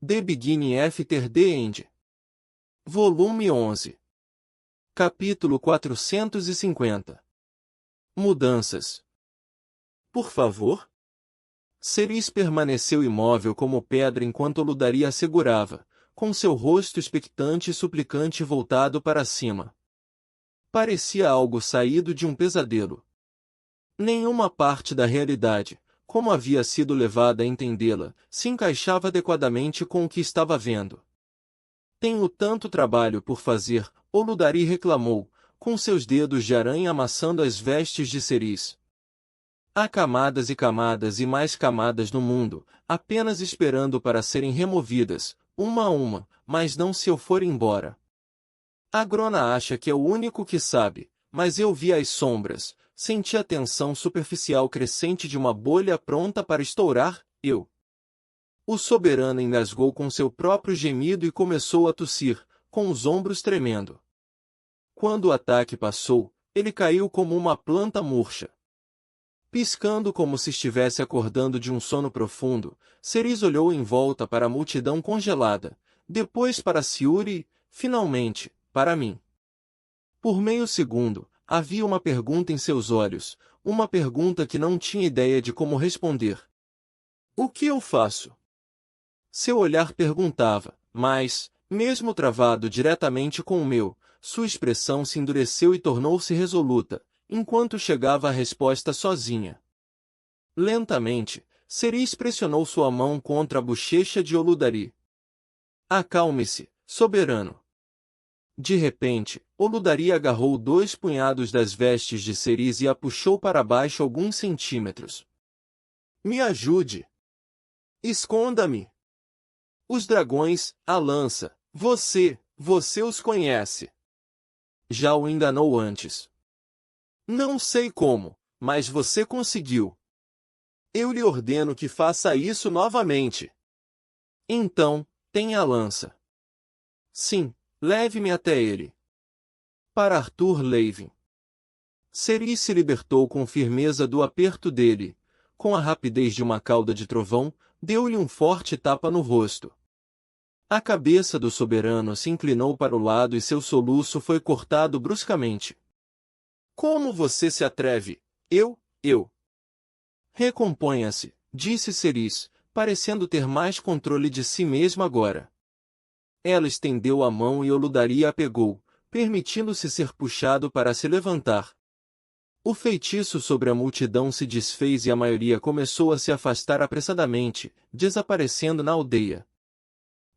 The Beginning After the End. Volume 11. Capítulo 450. Mudanças. Por favor? Ceris permaneceu imóvel como pedra enquanto Ludaria assegurava, com seu rosto expectante e suplicante voltado para cima. Parecia algo saído de um pesadelo. Nenhuma parte da realidade, como havia sido levada a entendê-la, se encaixava adequadamente com o que estava vendo. Tenho tanto trabalho por fazer, Oludari reclamou, com seus dedos de aranha amassando as vestes de Ceris. Há camadas e mais camadas no mundo, apenas esperando para serem removidas, uma a uma, mas não se eu for embora. A Grona acha que é o único que sabe, mas eu vi as sombras, senti a tensão superficial crescente de uma bolha pronta para estourar, eu. O soberano engasgou com seu próprio gemido e começou a tossir, com os ombros tremendo. Quando o ataque passou, ele caiu como uma planta murcha. Piscando como se estivesse acordando de um sono profundo, Ceris olhou em volta para a multidão congelada, depois para Siuri e, finalmente, para mim. Por meio segundo, havia uma pergunta em seus olhos, uma pergunta que não tinha ideia de como responder. O que eu faço? Seu olhar perguntava, mas, mesmo travado diretamente com o meu, sua expressão se endureceu e tornou-se resoluta, enquanto chegava a resposta sozinha. Lentamente, Ceris pressionou sua mão contra a bochecha de Oludari. Acalme-se, soberano. De repente, Oludari agarrou 2 punhados das vestes de Ceris e a puxou para baixo alguns centímetros. Me ajude! Esconda-me! Os dragões, a lança, você os conhece. Já o enganou antes. Não sei como, mas você conseguiu. Eu lhe ordeno que faça isso novamente. Então, tenha a lança. Sim, leve-me até ele. Para Arthur Levin. Ceris se libertou com firmeza do aperto dele, com a rapidez de uma cauda de trovão, deu-lhe um forte tapa no rosto. A cabeça do soberano se inclinou para o lado e seu soluço foi cortado bruscamente. Como você se atreve? Eu. Recomponha-se, disse Ceris, parecendo ter mais controle de si mesmo agora. Ela estendeu a mão e Oludari a pegou, permitindo-se ser puxado para se levantar. O feitiço sobre a multidão se desfez e a maioria começou a se afastar apressadamente, desaparecendo na aldeia.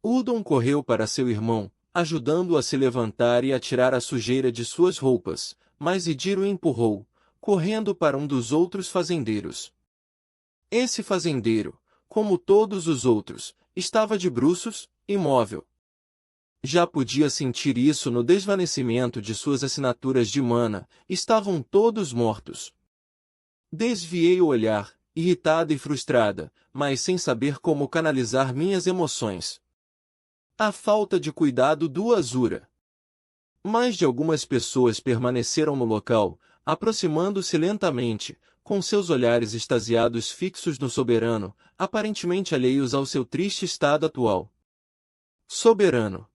Udon correu para seu irmão, ajudando-o a se levantar e a tirar a sujeira de suas roupas, mas Idir o empurrou, correndo para um dos outros fazendeiros. Esse fazendeiro, como todos os outros, estava de bruços, imóvel. Já podia sentir isso no desvanecimento de suas assinaturas de mana, estavam todos mortos. Desviei o olhar, irritada e frustrada, mas sem saber como canalizar minhas emoções. A falta de cuidado do Azura. Mais de algumas pessoas permaneceram no local, aproximando-se lentamente, com seus olhares extasiados fixos no soberano, aparentemente alheios ao seu triste estado atual. Soberano.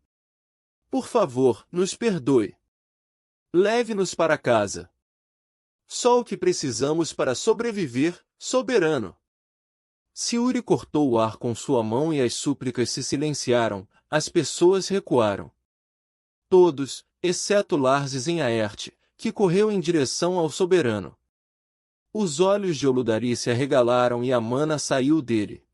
Por favor, nos perdoe. Leve-nos para casa. Só o que precisamos para sobreviver, soberano. Siuri cortou o ar com sua mão e as súplicas se silenciaram, as pessoas recuaram. Todos, exceto Larses em Aerte, que correu em direção ao soberano. Os olhos de Oludari se arregalaram e a mana saiu dele.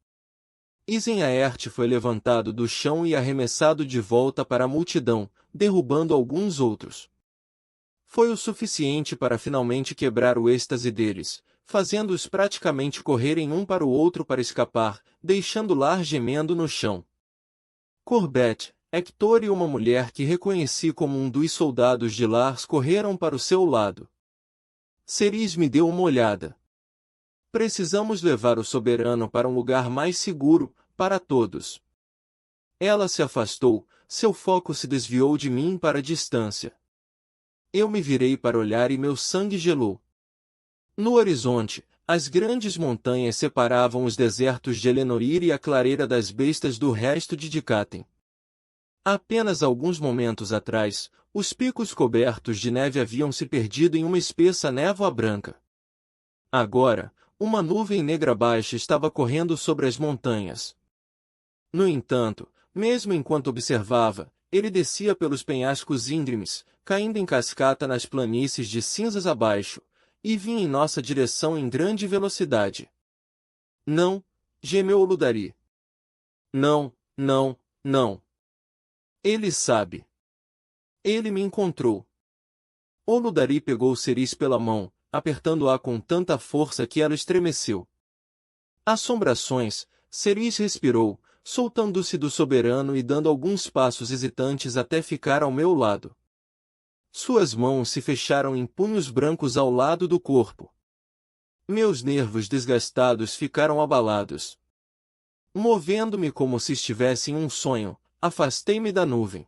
Izen-Aerte foi levantado do chão e arremessado de volta para a multidão, derrubando alguns outros. Foi o suficiente para finalmente quebrar o êxtase deles, fazendo-os praticamente correrem um para o outro para escapar, deixando Lar gemendo no chão. Corbett, Hector e uma mulher que reconheci como um dos soldados de Lars correram para o seu lado. Ceris me deu uma olhada. Precisamos levar o soberano para um lugar mais seguro, para todos. Ela se afastou, seu foco se desviou de mim para a distância. Eu me virei para olhar e meu sangue gelou. No horizonte, As grandes montanhas separavam os desertos de Elenoir e a clareira das bestas do resto de Dicatem. Apenas alguns momentos atrás, os picos cobertos de neve haviam se perdido em uma espessa névoa branca. Agora, uma nuvem negra baixa estava correndo sobre as montanhas. No entanto, mesmo enquanto observava, ele descia pelos penhascos íngremes, caindo em cascata nas planícies de cinzas abaixo, e vinha em nossa direção em grande velocidade. Não, gemeu Oludari. Não, não, não. Ele sabe. Ele me encontrou. Oludari pegou Ceris pela mão, apertando-a com tanta força que ela estremeceu. Assombrações, Ceris respirou, soltando-se do soberano e dando alguns passos hesitantes até ficar ao meu lado. Suas mãos se fecharam em punhos brancos ao lado do corpo. Meus nervos desgastados ficaram abalados. Movendo-me como se estivesse em um sonho, afastei-me da nuvem.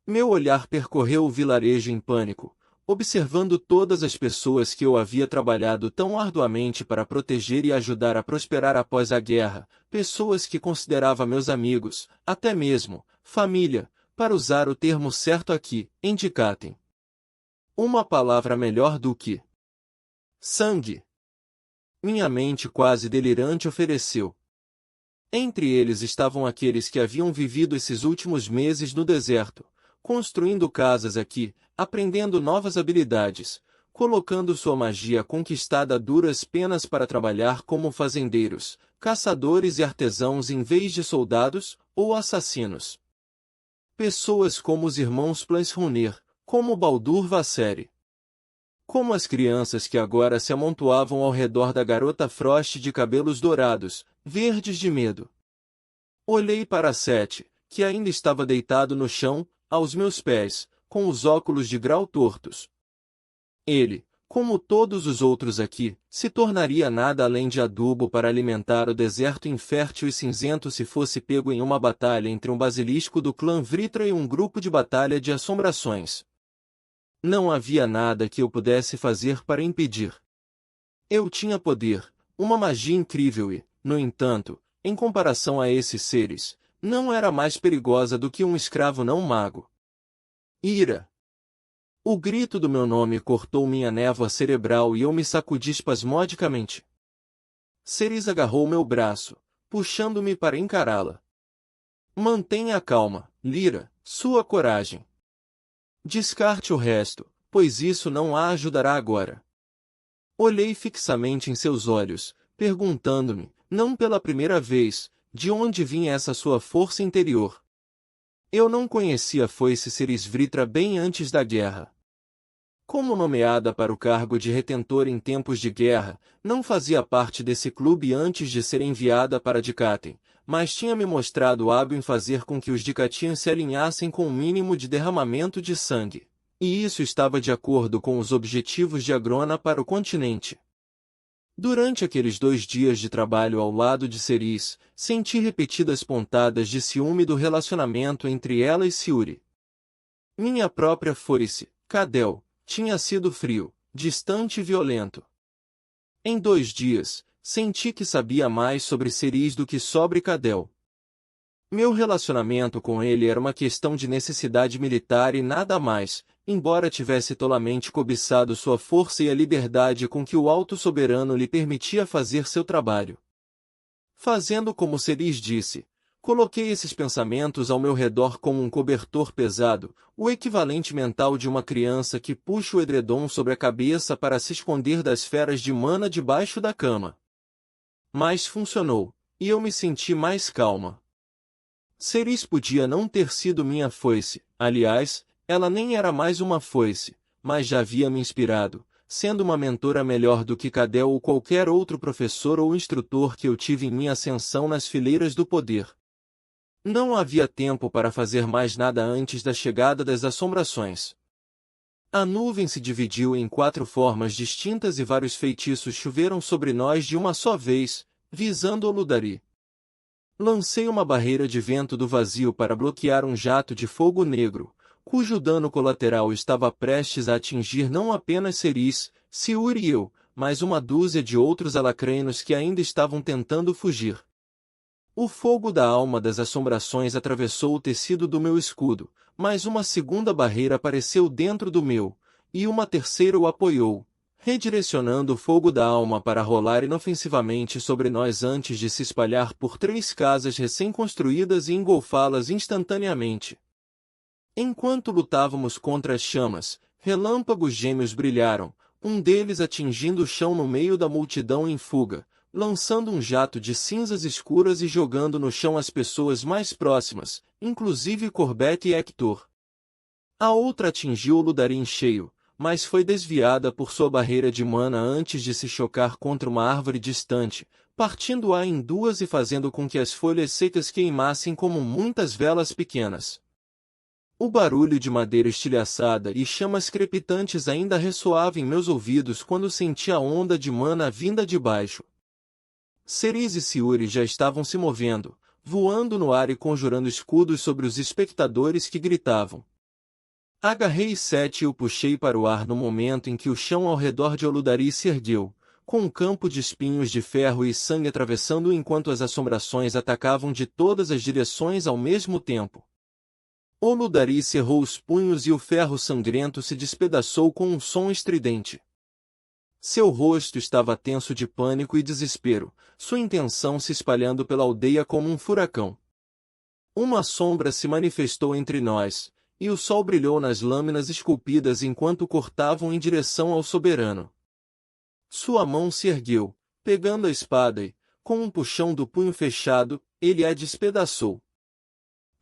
Meu olhar percorreu o vilarejo em pânico, observando todas as pessoas que eu havia trabalhado tão arduamente para proteger e ajudar a prosperar após a guerra, pessoas que considerava meus amigos, até mesmo, família, para usar o termo certo aqui, em Dicatem. Uma palavra melhor do que sangue. Minha mente quase delirante ofereceu. Entre eles estavam aqueles que haviam vivido esses últimos meses no deserto, construindo casas aqui, aprendendo novas habilidades, colocando sua magia conquistada a duras penas para trabalhar como fazendeiros, caçadores e artesãos em vez de soldados ou assassinos. Pessoas como os irmãos Plansrunner, como Baldur Vasseri. Como as crianças que agora se amontoavam ao redor da garota Frost de cabelos dourados, verdes de medo. Olhei para Sete, que ainda estava deitado no chão, aos meus pés, com os óculos de grau tortos. Ele, como todos os outros aqui, se tornaria nada além de adubo para alimentar o deserto infértil e cinzento se fosse pego em uma batalha entre um basilisco do clã Vritra e um grupo de batalha de assombrações. Não havia nada que eu pudesse fazer para impedir. Eu tinha poder, uma magia incrível e, no entanto, em comparação a esses seres, não era mais perigosa do que um escravo não mago. Ira! O grito do meu nome cortou minha névoa cerebral e eu me sacudi espasmodicamente. Ceris agarrou meu braço, puxando-me para encará-la. Mantenha a calma, Lyra, sua coragem. Descarte o resto, pois isso não a ajudará agora. Olhei fixamente em seus olhos, perguntando-me, não pela primeira vez, de onde vinha essa sua força interior. Eu não conhecia a foice Ceris Vritra bem antes da guerra. Como nomeada para o cargo de retentor em tempos de guerra, não fazia parte desse clube antes de ser enviada para Dicatem, mas tinha me mostrado hábil em fazer com que os Dicatians se alinhassem com o mínimo de derramamento de sangue. E isso estava de acordo com os objetivos de Agrona para o continente. Durante aqueles 2 dias de trabalho ao lado de Ceris, senti repetidas pontadas de ciúme do relacionamento entre ela e Siuri. Minha própria foice, Cadel, tinha sido frio, distante e violento. Em 2 dias, senti que sabia mais sobre Ceris do que sobre Cadel. Meu relacionamento com ele era uma questão de necessidade militar e nada mais, embora tivesse tolamente cobiçado sua força e a liberdade com que o alto soberano lhe permitia fazer seu trabalho. Fazendo como Ceris disse, coloquei esses pensamentos ao meu redor como um cobertor pesado, o equivalente mental de uma criança que puxa o edredom sobre a cabeça para se esconder das feras de mana debaixo da cama. Mas funcionou, e eu me senti mais calma. Ceris podia não ter sido minha foice, aliás, ela nem era mais uma foice, mas já havia me inspirado, sendo uma mentora melhor do que Cadel ou qualquer outro professor ou instrutor que eu tive em minha ascensão nas fileiras do poder. Não havia tempo para fazer mais nada antes da chegada das assombrações. A nuvem se dividiu em 4 formas distintas e vários feitiços choveram sobre nós de uma só vez, visando Oludari. Lancei uma barreira de vento do vazio para bloquear um jato de fogo negro, cujo dano colateral estava prestes a atingir não apenas Ceris, Siuri e eu, mais uma dúzia de outros alacrenos que ainda estavam tentando fugir. O fogo da alma das assombrações atravessou o tecido do meu escudo, mas uma segunda barreira apareceu dentro do meu, e uma terceira o apoiou, redirecionando o fogo da alma para rolar inofensivamente sobre nós antes de se espalhar por 3 casas recém-construídas e engolfá-las instantaneamente. Enquanto lutávamos contra as chamas, relâmpagos gêmeos brilharam, um deles atingindo o chão no meio da multidão em fuga, lançando um jato de cinzas escuras e jogando no chão as pessoas mais próximas, inclusive Corbett e Hector. A outra atingiu o Ludarim em cheio, mas foi desviada por sua barreira de mana antes de se chocar contra uma árvore distante, partindo-a em duas e fazendo com que as folhas secas queimassem como muitas velas pequenas. O barulho de madeira estilhaçada e chamas crepitantes ainda ressoava em meus ouvidos quando senti a onda de mana vinda de baixo. Ceres e Siuri já estavam se movendo, voando no ar e conjurando escudos sobre os espectadores que gritavam. Agarrei Sete e o puxei para o ar no momento em que o chão ao redor de Oludari se ergueu, com um campo de espinhos de ferro e sangue atravessando-o enquanto as assombrações atacavam de todas as direções ao mesmo tempo. Oludari cerrou os punhos e o ferro sangrento se despedaçou com um som estridente. Seu rosto estava tenso de pânico e desespero, sua intenção se espalhando pela aldeia como um furacão. Uma sombra se manifestou entre nós, e o sol brilhou nas lâminas esculpidas enquanto cortavam em direção ao soberano. Sua mão se ergueu, pegando a espada e, com um puxão do punho fechado, ele a despedaçou.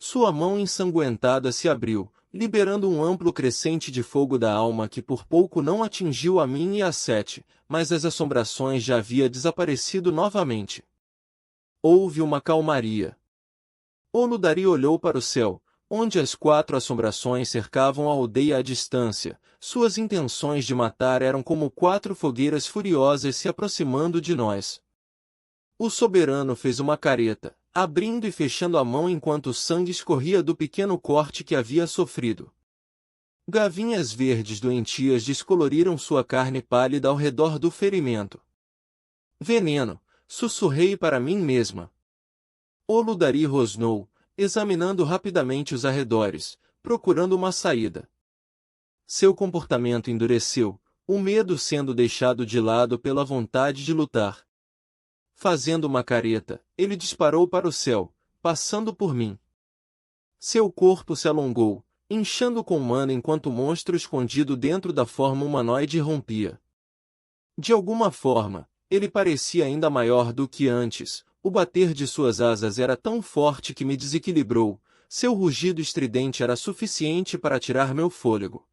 Sua mão ensanguentada se abriu, liberando um amplo crescente de fogo da alma que por pouco não atingiu a mim e a Sete, mas as assombrações já havia desaparecido novamente. Houve uma calmaria. Oludari olhou para o céu, onde as 4 assombrações cercavam a aldeia à distância. Suas intenções de matar eram como 4 fogueiras furiosas se aproximando de nós. O soberano fez uma careta, abrindo e fechando a mão enquanto o sangue escorria do pequeno corte que havia sofrido. Gavinhas verdes doentias descoloriram sua carne pálida ao redor do ferimento. Veneno, sussurrei para mim mesma. Oludari rosnou, examinando rapidamente os arredores, procurando uma saída. Seu comportamento endureceu, o medo sendo deixado de lado pela vontade de lutar. Fazendo uma careta, ele disparou para o céu, passando por mim. Seu corpo se alongou, inchando com mana enquanto o monstro escondido dentro da forma humanoide rompia. De alguma forma, ele parecia ainda maior do que antes, o bater de suas asas era tão forte que me desequilibrou, seu rugido estridente era suficiente para tirar meu fôlego.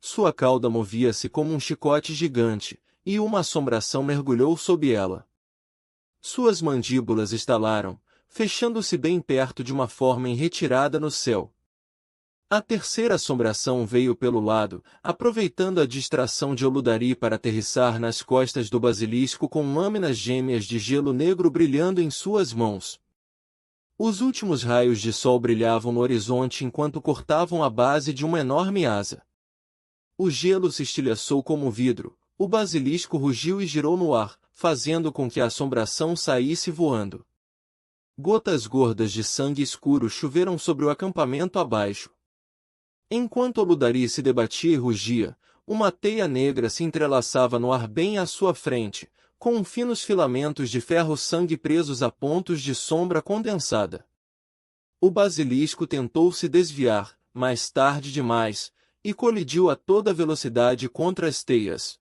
Sua cauda movia-se como um chicote gigante, e uma assombração mergulhou sob ela. Suas mandíbulas estalaram, fechando-se bem perto de uma forma em retirada no céu. A terceira assombração veio pelo lado, aproveitando a distração de Oludari para aterrissar nas costas do basilisco com lâminas gêmeas de gelo negro brilhando em suas mãos. Os últimos raios de sol brilhavam no horizonte enquanto cortavam a base de uma enorme asa. O gelo se estilhaçou como vidro, o basilisco rugiu e girou no ar, fazendo com que a assombração saísse voando. Gotas gordas de sangue escuro choveram sobre o acampamento abaixo. Enquanto Oludari se debatia e rugia, uma teia negra se entrelaçava no ar bem à sua frente, com finos filamentos de ferro-sangue presos a pontos de sombra condensada. O basilisco tentou se desviar, mas tarde demais, e colidiu a toda velocidade contra as teias.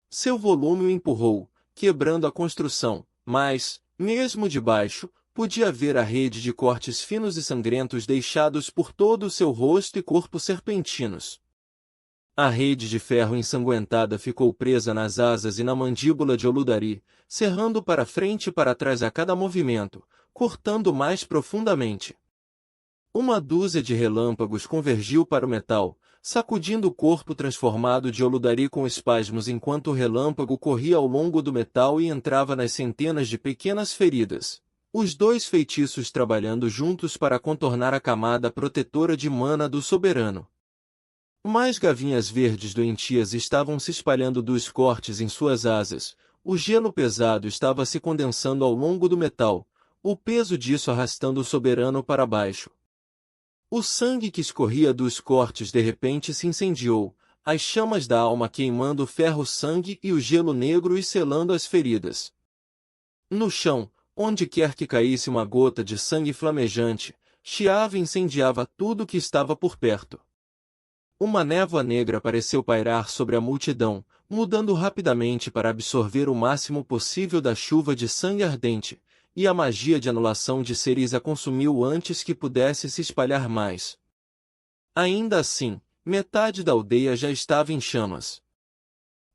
Seu volume o empurrou, quebrando a construção, mas, mesmo de baixo, podia ver a rede de cortes finos e sangrentos deixados por todo o seu rosto e corpo serpentinos. A rede de ferro ensanguentada ficou presa nas asas e na mandíbula de Oludari, cerrando para frente e para trás a cada movimento, cortando mais profundamente. Uma dúzia de relâmpagos convergiu para o metal, sacudindo o corpo transformado de Oludari com espasmos enquanto o relâmpago corria ao longo do metal e entrava nas centenas de pequenas feridas. Os 2 feitiços trabalhando juntos para contornar a camada protetora de mana do soberano. Mais gavinhas verdes doentias estavam se espalhando dos cortes em suas asas, o gelo pesado estava se condensando ao longo do metal, o peso disso arrastando o soberano para baixo. O sangue que escorria dos cortes de repente se incendiou, as chamas da alma queimando o ferro-sangue e o gelo negro e selando as feridas. No chão, onde quer que caísse uma gota de sangue flamejante, chiava e incendiava tudo que estava por perto. Uma névoa negra pareceu pairar sobre a multidão, mudando rapidamente para absorver o máximo possível da chuva de sangue ardente, e a magia de anulação de Ceres a consumiu antes que pudesse se espalhar mais. Ainda assim, metade da aldeia já estava em chamas.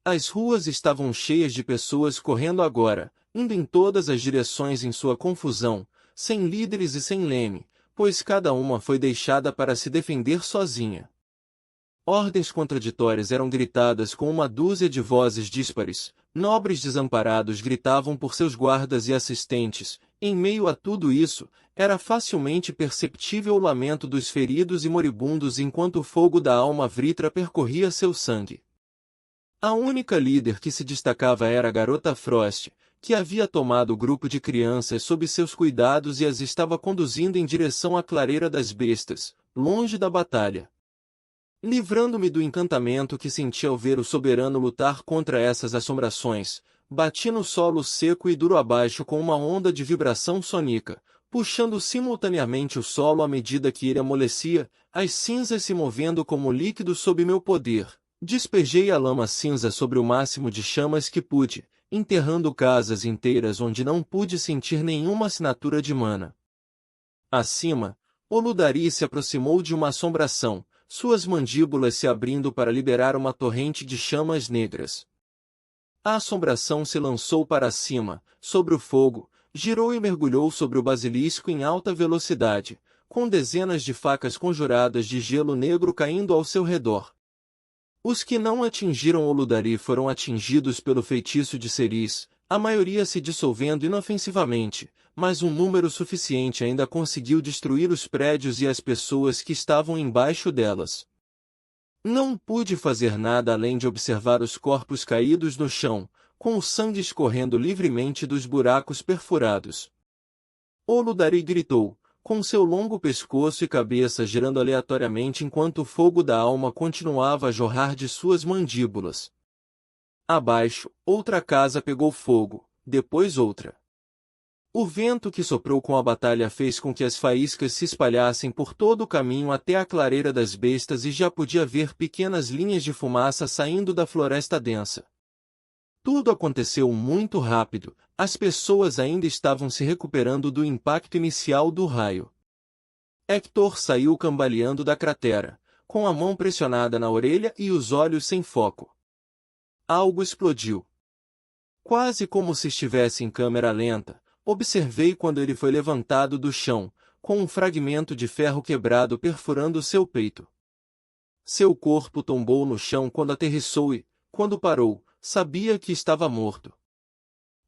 As ruas estavam cheias de pessoas correndo agora, indo em todas as direções em sua confusão, sem líderes e sem leme, pois cada uma foi deixada para se defender sozinha. Ordens contraditórias eram gritadas com uma dúzia de vozes díspares, nobres desamparados gritavam por seus guardas e assistentes, em meio a tudo isso, era facilmente perceptível o lamento dos feridos e moribundos enquanto o fogo da alma Vritra percorria seu sangue. A única líder que se destacava era a garota Frost, que havia tomado o grupo de crianças sob seus cuidados e as estava conduzindo em direção à clareira das bestas, longe da batalha. Livrando-me do encantamento que senti ao ver o soberano lutar contra essas assombrações, bati no solo seco e duro abaixo com uma onda de vibração sônica, puxando simultaneamente o solo à medida que ele amolecia, as cinzas se movendo como líquido sob meu poder. Despejei a lama cinza sobre o máximo de chamas que pude, enterrando casas inteiras onde não pude sentir nenhuma assinatura de mana. Acima, Oludari se aproximou de uma assombração, suas mandíbulas se abrindo para liberar uma torrente de chamas negras. A assombração se lançou para cima, sobre o fogo, girou e mergulhou sobre o basilisco em alta velocidade, com dezenas de facas conjuradas de gelo negro caindo ao seu redor. Os que não atingiram Oludari foram atingidos pelo feitiço de Ceres, a maioria se dissolvendo inofensivamente, mas um número suficiente ainda conseguiu destruir os prédios e as pessoas que estavam embaixo delas. Não pude fazer nada além de observar os corpos caídos no chão, com o sangue escorrendo livremente dos buracos perfurados. Oludari gritou, com seu longo pescoço e cabeça girando aleatoriamente enquanto o fogo da alma continuava a jorrar de suas mandíbulas. Abaixo, outra casa pegou fogo, depois outra. O vento que soprou com a batalha fez com que as faíscas se espalhassem por todo o caminho até a clareira das bestas e já podia ver pequenas linhas de fumaça saindo da floresta densa. Tudo aconteceu muito rápido, as pessoas ainda estavam se recuperando do impacto inicial do raio. Hector saiu cambaleando da cratera, com a mão pressionada na orelha e os olhos sem foco. Algo explodiu. Quase como se estivesse em câmera lenta, observei quando ele foi levantado do chão, com um fragmento de ferro quebrado perfurando seu peito. Seu corpo tombou no chão quando aterrissou e, quando parou, sabia que estava morto.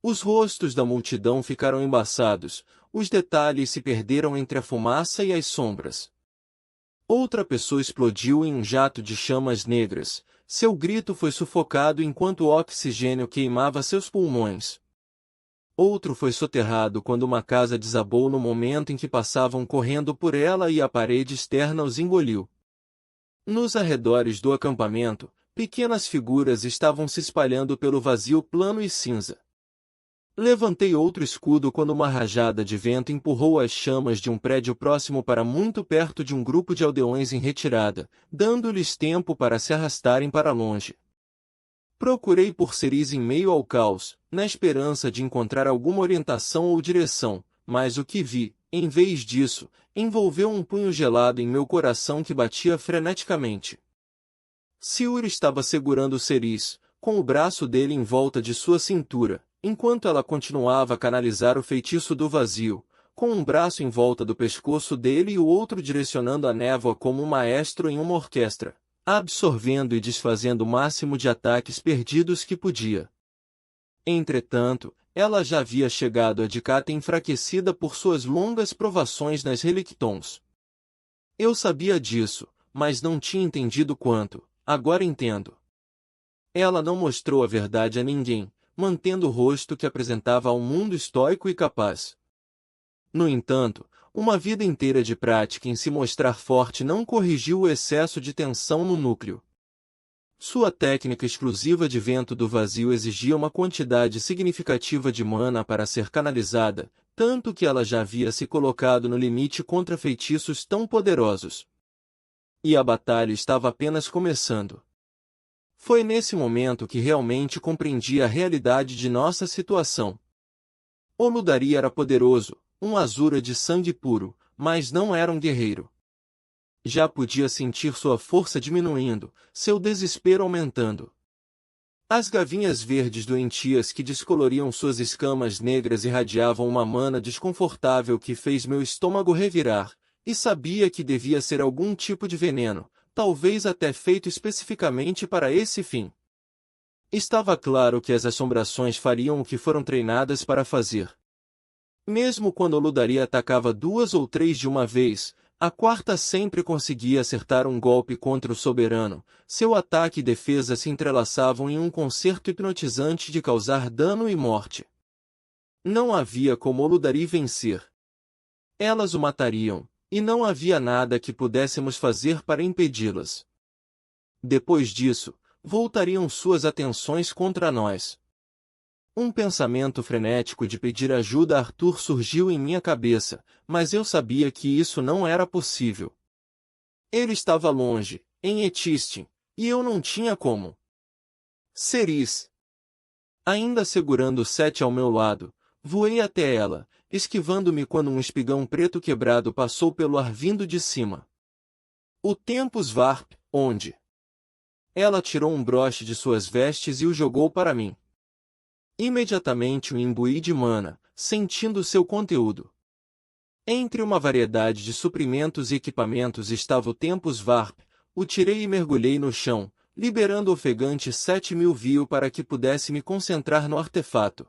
Os rostos da multidão ficaram embaçados, os detalhes se perderam entre a fumaça e as sombras. Outra pessoa explodiu em um jato de chamas negras, seu grito foi sufocado enquanto o oxigênio queimava seus pulmões. Outro foi soterrado quando uma casa desabou no momento em que passavam correndo por ela e a parede externa os engoliu. Nos arredores do acampamento, pequenas figuras estavam se espalhando pelo vazio plano e cinza. Levantei outro escudo quando uma rajada de vento empurrou as chamas de um prédio próximo para muito perto de um grupo de aldeões em retirada, dando-lhes tempo para se arrastarem para longe. Procurei por Ceres em meio ao caos, na esperança de encontrar alguma orientação ou direção, mas o que vi, em vez disso, envolveu um punho gelado em meu coração que batia freneticamente. Silur estava segurando Ceres, com o braço dele em volta de sua cintura, enquanto ela continuava a canalizar o feitiço do vazio, com um braço em volta do pescoço dele e o outro direcionando a névoa como um maestro em uma orquestra, absorvendo e desfazendo o máximo de ataques perdidos que podia. Entretanto, ela já havia chegado a Dicata enfraquecida por suas longas provações nas Relictons. Eu sabia disso, mas não tinha entendido quanto. Agora entendo. Ela não mostrou a verdade a ninguém, mantendo o rosto que apresentava ao mundo estoico e capaz. No entanto, uma vida inteira de prática em se mostrar forte não corrigiu o excesso de tensão no núcleo. Sua técnica exclusiva de vento do vazio exigia uma quantidade significativa de mana para ser canalizada, tanto que ela já havia se colocado no limite contra feitiços tão poderosos. E a batalha estava apenas começando. Foi nesse momento que realmente compreendi a realidade de nossa situação. Oludari era poderoso, um Asura de sangue puro, mas não era um guerreiro. Já podia sentir sua força diminuindo, seu desespero aumentando. As gavinhas verdes doentias que descoloriam suas escamas negras irradiavam uma mana desconfortável que fez meu estômago revirar, e sabia que devia ser algum tipo de veneno, talvez até feito especificamente para esse fim. Estava claro que as assombrações fariam o que foram treinadas para fazer. Mesmo quando Oludari atacava 2 ou 3 de uma vez, a quarta sempre conseguia acertar um golpe contra o soberano. Seu ataque e defesa se entrelaçavam em um concerto hipnotizante de causar dano e morte. Não havia como Oludari vencer. Elas o matariam, e não havia nada que pudéssemos fazer para impedi-las. Depois disso, voltariam suas atenções contra nós. Um pensamento frenético de pedir ajuda a Arthur surgiu em minha cabeça, mas eu sabia que isso não era possível. Ele estava longe, em Etistin, e eu não tinha como. Ceris. Ainda segurando Sete ao meu lado, voei até ela, esquivando-me quando um espigão preto quebrado passou pelo ar vindo de cima. O Tempus Varp, onde? Ela tirou um broche de suas vestes e o jogou para mim. Imediatamente o imbuí de mana, sentindo seu conteúdo. Entre uma variedade de suprimentos e equipamentos estava o Tempus Varp, o tirei e mergulhei no chão, liberando ofegante 7.000 vio para que pudesse me concentrar no artefato.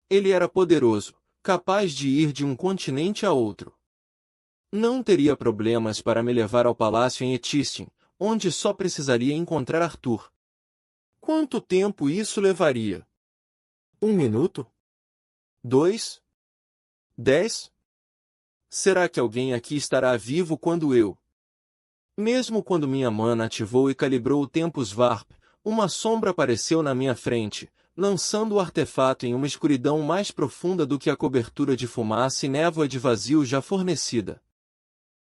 Ele era poderoso, capaz de ir de um continente a outro. Não teria problemas para me levar ao palácio em Etistin, onde só precisaria encontrar Arthur. Quanto tempo isso levaria? 1 minuto? 2? 10? Será que alguém aqui estará vivo quando eu? Mesmo quando minha mana ativou e calibrou o Tempus Varp, uma sombra apareceu na minha frente, lançando o artefato em uma escuridão mais profunda do que a cobertura de fumaça e névoa de vazio já fornecida.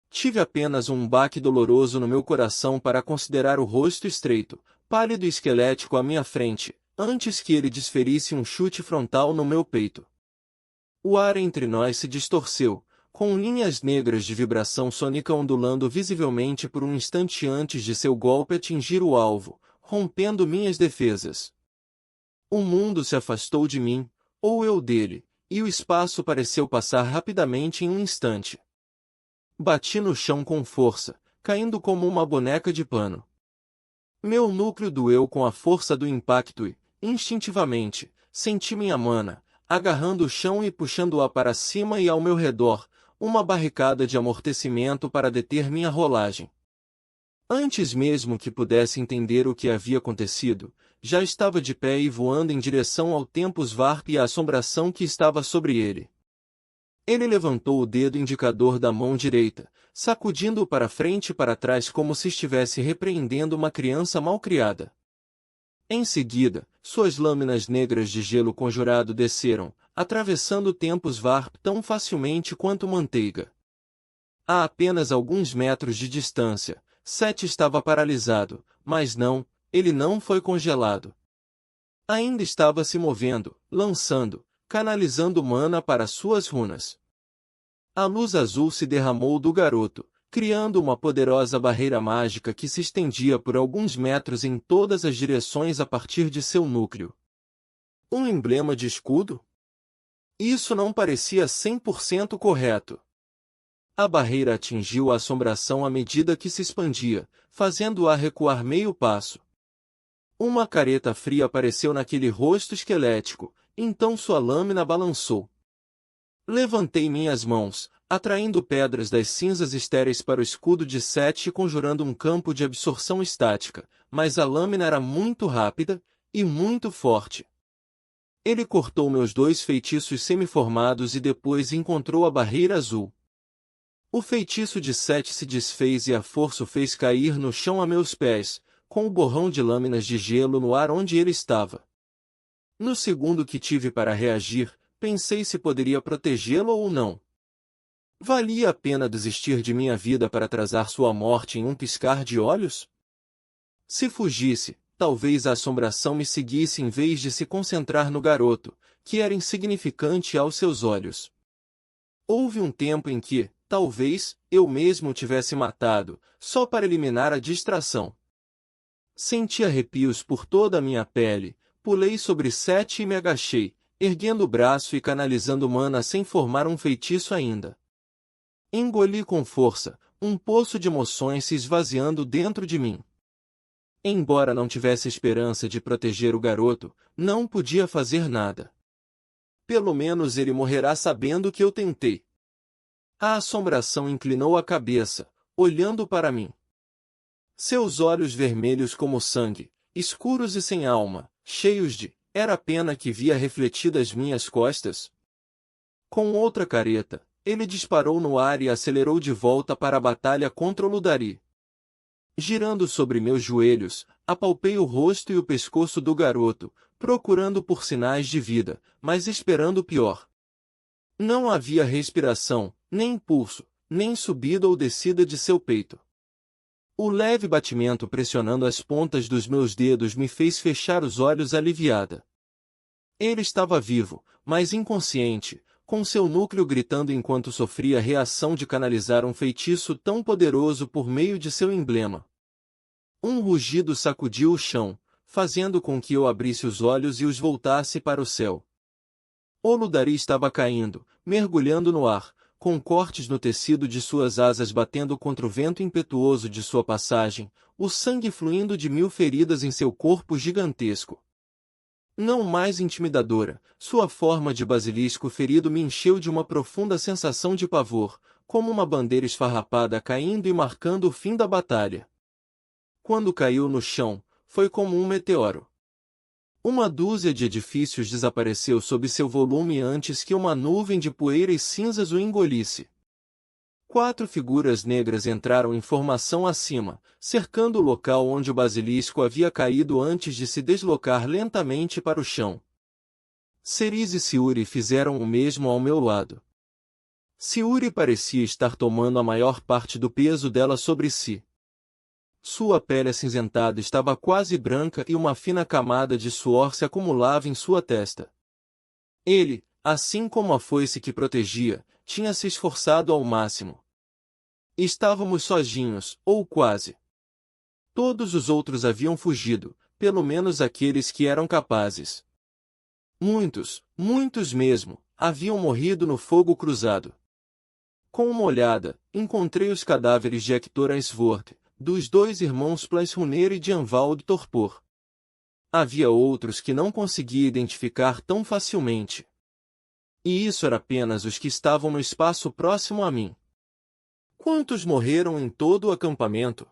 Tive apenas um baque doloroso no meu coração para considerar o rosto estreito, pálido e esquelético à minha frente, antes que ele desferisse um chute frontal no meu peito. O ar entre nós se distorceu, com linhas negras de vibração sônica ondulando visivelmente por um instante antes de seu golpe atingir o alvo, rompendo minhas defesas. O mundo se afastou de mim, ou eu dele, e o espaço pareceu passar rapidamente em um instante. Bati no chão com força, caindo como uma boneca de pano. Meu núcleo doeu com a força do impacto e, instintivamente, senti minha mana, agarrando o chão e puxando-a para cima e ao meu redor, uma barricada de amortecimento para deter minha rolagem. Antes mesmo que pudesse entender o que havia acontecido, já estava de pé e voando em direção ao Tempus Varp e à assombração que estava sobre ele. Ele levantou o dedo indicador da mão direita, sacudindo-o para frente e para trás como se estivesse repreendendo uma criança mal-criada. Em seguida, suas lâminas negras de gelo conjurado desceram, atravessando o Tempus Varp tão facilmente quanto manteiga. A apenas alguns metros de distância, Sete estava paralisado, mas não, ele não foi congelado. Ainda estava se movendo, lançando, canalizando mana para suas runas. A luz azul se derramou do garoto, criando uma poderosa barreira mágica que se estendia por alguns metros em todas as direções a partir de seu núcleo. Um emblema de escudo? Isso não parecia 100% correto. A barreira atingiu a assombração à medida que se expandia, fazendo-a recuar meio passo. Uma careta fria apareceu naquele rosto esquelético, então sua lâmina balançou. Levantei minhas mãos, atraindo pedras das cinzas estéreis para o escudo de Sete e conjurando um campo de absorção estática, mas a lâmina era muito rápida e muito forte. Ele cortou meus 2 feitiços semiformados e depois encontrou a barreira azul. O feitiço de Sete se desfez e a força o fez cair no chão a meus pés, com o borrão de lâminas de gelo no ar onde ele estava. No segundo que tive para reagir, pensei se poderia protegê-lo ou não. Valia a pena desistir de minha vida para atrasar sua morte em um piscar de olhos? Se fugisse, talvez a assombração me seguisse em vez de se concentrar no garoto, que era insignificante aos seus olhos. Houve um tempo em que, talvez, eu mesmo o tivesse matado, só para eliminar a distração. Senti arrepios por toda a minha pele, pulei sobre Sete e me agachei, erguendo o braço e canalizando mana sem formar um feitiço ainda. Engoli com força, um poço de emoções se esvaziando dentro de mim. Embora não tivesse esperança de proteger o garoto, não podia fazer nada. Pelo menos ele morrerá sabendo que eu tentei. A assombração inclinou a cabeça, olhando para mim. Seus olhos vermelhos como sangue, escuros e sem alma, cheios de era pena que via refletidas minhas costas. Com outra careta, ele disparou no ar e acelerou de volta para a batalha contra o Ludari. Girando sobre meus joelhos, apalpei o rosto e o pescoço do garoto, procurando por sinais de vida, mas esperando o pior. Não havia respiração, nem pulso, nem subida ou descida de seu peito. O leve batimento pressionando as pontas dos meus dedos me fez fechar os olhos aliviada. Ele estava vivo, mas inconsciente, com seu núcleo gritando enquanto sofria a reação de canalizar um feitiço tão poderoso por meio de seu emblema. Um rugido sacudiu o chão, fazendo com que eu abrisse os olhos e os voltasse para o céu. O Ludari estava caindo, mergulhando no ar, com cortes no tecido de suas asas batendo contra o vento impetuoso de sua passagem, o sangue fluindo de 1000 feridas em seu corpo gigantesco. Não mais intimidadora, sua forma de basilisco ferido me encheu de uma profunda sensação de pavor, como uma bandeira esfarrapada caindo e marcando o fim da batalha. Quando caiu no chão, foi como um meteoro. Uma dúzia de edifícios desapareceu sob seu volume antes que uma nuvem de poeira e cinzas o engolisse. 4 figuras negras entraram em formação acima, cercando o local onde o basilisco havia caído antes de se deslocar lentamente para o chão. Cerise e Siuri fizeram o mesmo ao meu lado. Siuri parecia estar tomando a maior parte do peso dela sobre si. Sua pele acinzentada estava quase branca e uma fina camada de suor se acumulava em sua testa. Ele, assim como a foice que protegia, tinha se esforçado ao máximo. Estávamos sozinhos, ou quase. Todos os outros haviam fugido, pelo menos aqueles que eram capazes. Muitos, muitos mesmo, haviam morrido no fogo cruzado. Com uma olhada, encontrei os cadáveres de Hector Ainsworth, dos 2 irmãos Plaisrunner e de Anvald Torpor. Havia outros que não conseguia identificar tão facilmente. E isso era apenas os que estavam no espaço próximo a mim. Quantos morreram em todo o acampamento?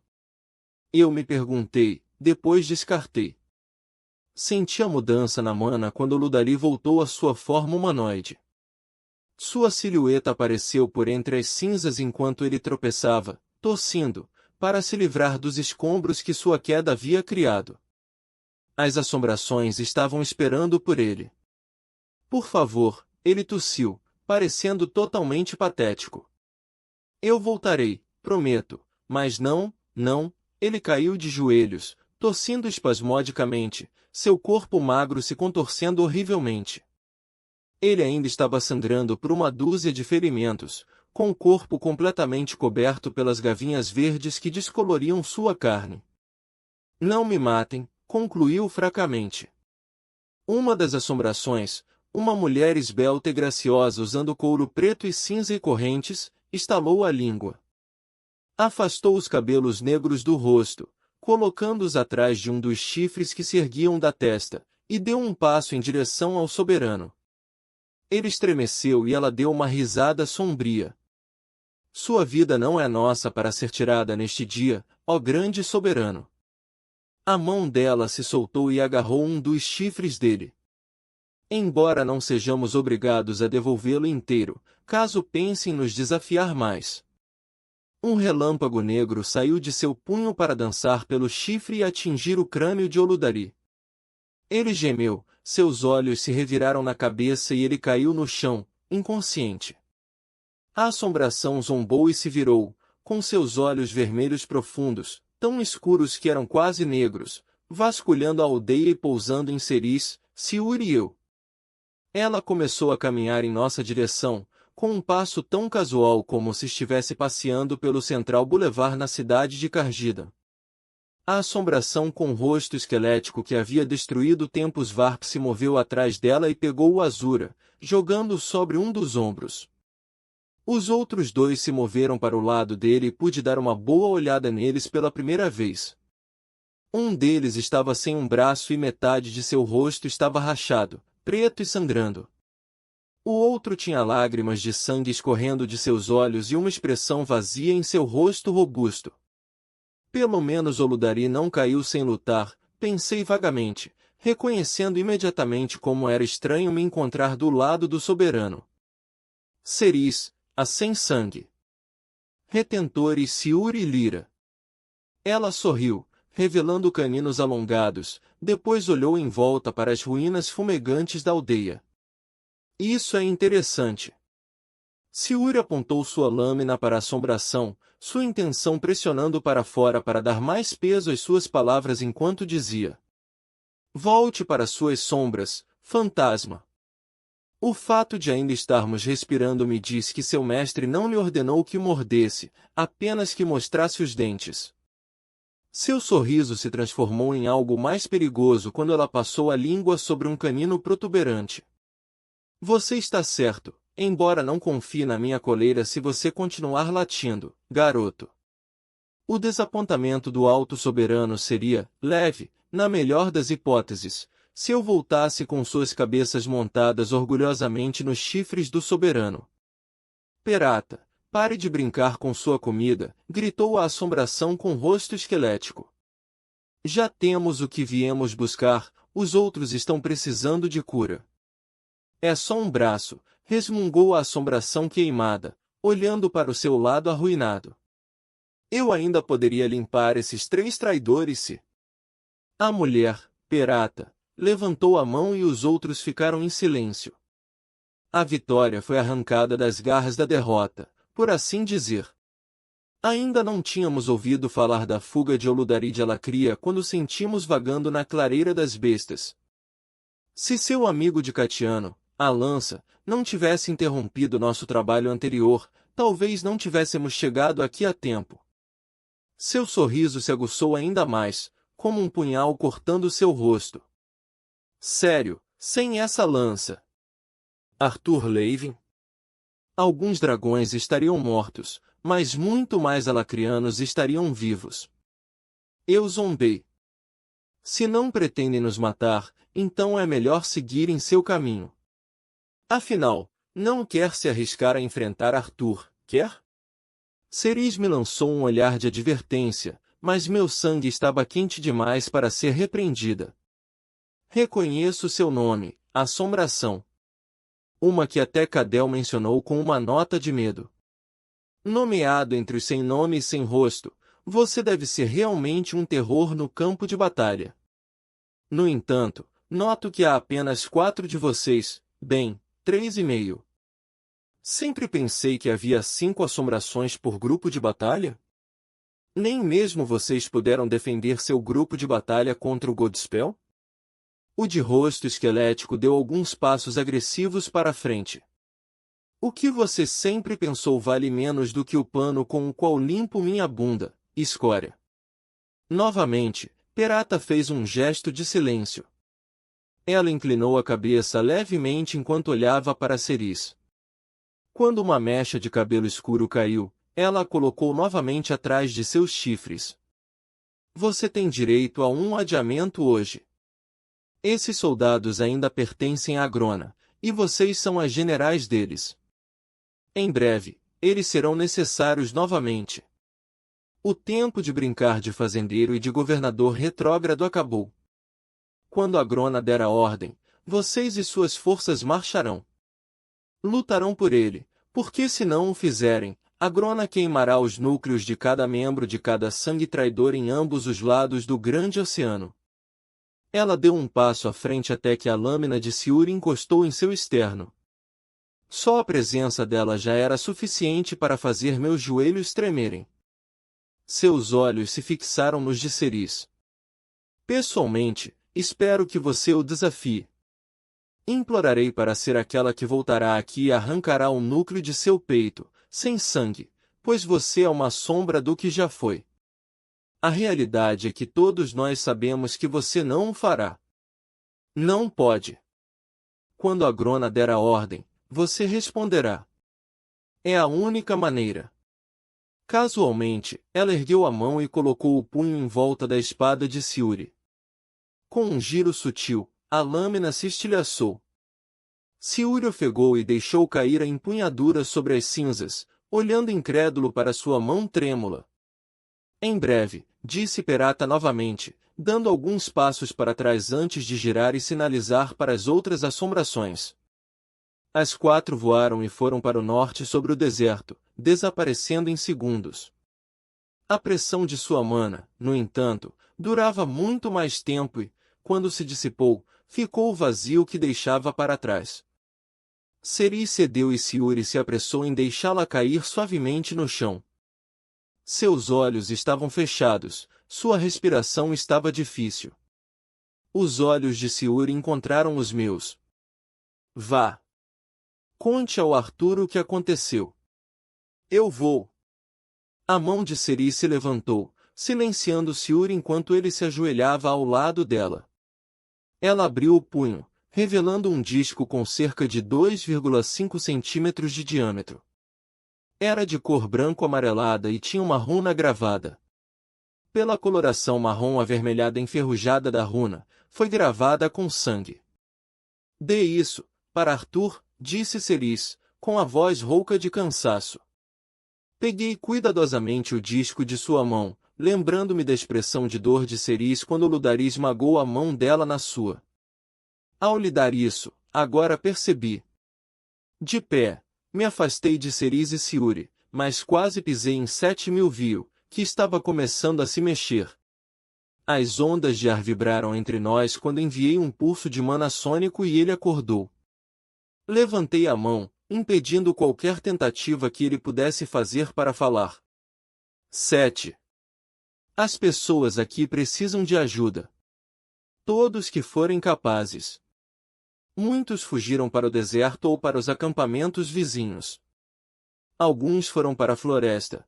Eu me perguntei, depois descartei. Senti a mudança na mana quando Ludari voltou à sua forma humanoide. Sua silhueta apareceu por entre as cinzas enquanto ele tropeçava, tossindo, para se livrar dos escombros que sua queda havia criado. As assombrações estavam esperando por ele. Por favor, ele tossiu, parecendo totalmente patético. Eu voltarei, prometo, mas não, ele caiu de joelhos, tossindo espasmodicamente, seu corpo magro se contorcendo horrivelmente. Ele ainda estava sangrando por uma dúzia de ferimentos, com o corpo completamente coberto pelas gavinhas verdes que descoloriam sua carne. Não me matem, concluiu fracamente. Uma das assombrações, uma mulher esbelta e graciosa usando couro preto e cinza e correntes, estalou a língua. Afastou os cabelos negros do rosto, colocando-os atrás de um dos chifres que se erguiam da testa, e deu um passo em direção ao soberano. Ele estremeceu e ela deu uma risada sombria. Sua vida não é nossa para ser tirada neste dia, ó grande soberano. A mão dela se soltou e agarrou um dos chifres dele. Embora não sejamos obrigados a devolvê-lo inteiro, caso pense em nos desafiar mais. Um relâmpago negro saiu de seu punho para dançar pelo chifre e atingir o crânio de Oludari. Ele gemeu, seus olhos se reviraram na cabeça e ele caiu no chão, inconsciente. A assombração zombou e se virou, com seus olhos vermelhos profundos, tão escuros que eram quase negros, vasculhando a aldeia e pousando em Ceris, Siuri e eu. Ela começou a caminhar em nossa direção, com um passo tão casual como se estivesse passeando pelo Central Boulevard na cidade de Cargida. A assombração com o rosto esquelético que havia destruído tempos Varp se moveu atrás dela e pegou o Azura, jogando-o sobre um dos ombros. Os outros dois se moveram para o lado dele e pude dar uma boa olhada neles pela primeira vez. Um deles estava sem um braço e metade de seu rosto estava rachado, preto e sangrando. O outro tinha lágrimas de sangue escorrendo de seus olhos e uma expressão vazia em seu rosto robusto. Pelo menos Oludari não caiu sem lutar, pensei vagamente, reconhecendo imediatamente como era estranho me encontrar do lado do soberano. Ceris, a sem sangue. Retentores Siuri e Lira. Ela sorriu, revelando caninos alongados, depois olhou em volta para as ruínas fumegantes da aldeia. Isso é interessante. Siuri apontou sua lâmina para a assombração, sua intenção pressionando para fora para dar mais peso às suas palavras enquanto dizia: volte para suas sombras, fantasma. O fato de ainda estarmos respirando me diz que seu mestre não lhe ordenou que o mordesse, apenas que mostrasse os dentes. Seu sorriso se transformou em algo mais perigoso quando ela passou a língua sobre um canino protuberante. Você está certo, embora não confie na minha coleira se você continuar latindo, garoto. O desapontamento do alto soberano seria leve, na melhor das hipóteses, se eu voltasse com suas cabeças montadas orgulhosamente nos chifres do soberano. Perata, pare de brincar com sua comida, gritou a assombração com rosto esquelético. Já temos o que viemos buscar, os outros estão precisando de cura. É só um braço, resmungou a assombração queimada, olhando para o seu lado arruinado. Eu ainda poderia limpar esses 3 traidores se... A mulher, Perata, levantou a mão e os outros ficaram em silêncio. A vitória foi arrancada das garras da derrota, por assim dizer. Ainda não tínhamos ouvido falar da fuga de Oludari de Alacria quando sentimos vagando na clareira das bestas. Se seu amigo de Catiano, a lança, não tivesse interrompido nosso trabalho anterior, talvez não tivéssemos chegado aqui a tempo. Seu sorriso se aguçou ainda mais, como um punhal cortando seu rosto. Sério, sem essa lança. Arthur Levin? Alguns dragões estariam mortos, mas muito mais alacrianos estariam vivos. Eu zombei. Se não pretendem nos matar, então é melhor seguir em seu caminho. Afinal, não quer se arriscar a enfrentar Arthur, quer? Ceris me lançou um olhar de advertência, mas meu sangue estava quente demais para ser repreendida. Reconheço seu nome, Assombração. Uma que até Cadel mencionou com uma nota de medo. Nomeado entre os sem nome e sem rosto, você deve ser realmente um terror no campo de batalha. No entanto, noto que há apenas 4 de vocês, bem, 3,5. Sempre pensei que havia 5 assombrações por grupo de batalha? Nem mesmo vocês puderam defender seu grupo de batalha contra o Godspell? O de rosto esquelético deu alguns passos agressivos para a frente. O que você sempre pensou vale menos do que o pano com o qual limpo minha bunda, escória. Novamente, Perata fez um gesto de silêncio. Ela inclinou a cabeça levemente enquanto olhava para Ceris. Quando uma mecha de cabelo escuro caiu, ela a colocou novamente atrás de seus chifres. Você tem direito a um adiamento hoje. Esses soldados ainda pertencem à Grona, e vocês são as generais deles. Em breve, eles serão necessários novamente. O tempo de brincar de fazendeiro e de governador retrógrado acabou. Quando Agrona der a ordem, vocês e suas forças marcharão. Lutarão por ele, porque se não o fizerem, Agrona queimará os núcleos de cada membro de cada sangue traidor em ambos os lados do grande oceano. Ela deu um passo à frente até que a lâmina de Siuri encostou em seu externo. Só a presença dela já era suficiente para fazer meus joelhos tremerem. Seus olhos se fixaram nos de Ceris. Pessoalmente, espero que você o desafie. Implorarei para ser aquela que voltará aqui e arrancará o núcleo de seu peito, sem sangue, pois você é uma sombra do que já foi. A realidade é que todos nós sabemos que você não o fará. Não pode. Quando Agrona der a ordem, você responderá. É a única maneira. Casualmente, ela ergueu a mão e colocou o punho em volta da espada de Siuri. Com um giro sutil, a lâmina se estilhaçou. Siuri ofegou e deixou cair a empunhadura sobre as cinzas, olhando incrédulo para sua mão trêmula. Em breve, disse Perata novamente, dando alguns passos para trás antes de girar e sinalizar para as outras assombrações. As 4 voaram e foram para o norte sobre o deserto, desaparecendo em segundos. A pressão de sua mana, no entanto, durava muito mais tempo e, quando se dissipou, ficou o vazio que deixava para trás. Ceris cedeu e Siuri se apressou em deixá-la cair suavemente no chão. Seus olhos estavam fechados, sua respiração estava difícil. Os olhos de Siuri encontraram os meus. Vá. Conte ao Arthur o que aconteceu. Eu vou. A mão de Ceris se levantou, silenciando Siuri enquanto ele se ajoelhava ao lado dela. Ela abriu o punho, revelando um disco com cerca de 2,5 centímetros de diâmetro. Era de cor branco-amarelada e tinha uma runa gravada. Pela coloração marrom avermelhada enferrujada da runa, foi gravada com sangue. Dê isso, para Arthur, disse Ceris, com a voz rouca de cansaço. Peguei cuidadosamente o disco de sua mão, lembrando-me da expressão de dor de Ceris quando Ludari esmagou a mão dela na sua. Ao lhe dar isso, agora percebi. De pé, me afastei de Ceris e Siuri, mas quase pisei em 7.000 viu, que estava começando a se mexer. As ondas de ar vibraram entre nós quando enviei um pulso de mana sônico e ele acordou. Levantei a mão, impedindo qualquer tentativa que ele pudesse fazer para falar. 7. As pessoas aqui precisam de ajuda. Todos que forem capazes. Muitos fugiram para o deserto ou para os acampamentos vizinhos. Alguns foram para a floresta.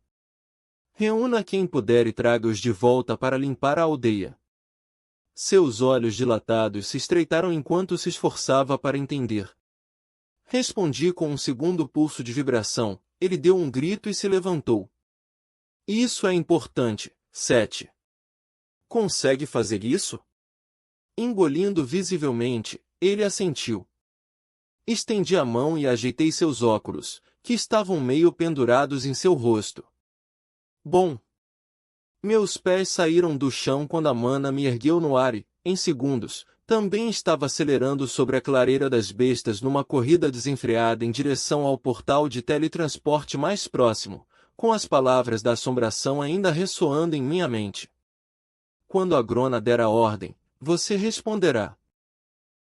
Reúna quem puder e traga-os de volta para limpar a aldeia. Seus olhos dilatados se estreitaram enquanto se esforçava para entender. Respondi com um segundo pulso de vibração, ele deu um grito e se levantou. Isso é importante, 7. Consegue fazer isso? Engolindo visivelmente, ele assentiu. Estendi a mão e ajeitei seus óculos, que estavam meio pendurados em seu rosto. Bom. Meus pés saíram do chão quando a mana me ergueu no ar e, em segundos, também estava acelerando sobre a clareira das bestas numa corrida desenfreada em direção ao portal de teletransporte mais próximo, com as palavras da assombração ainda ressoando em minha mente. Quando Agrona der a ordem, você responderá.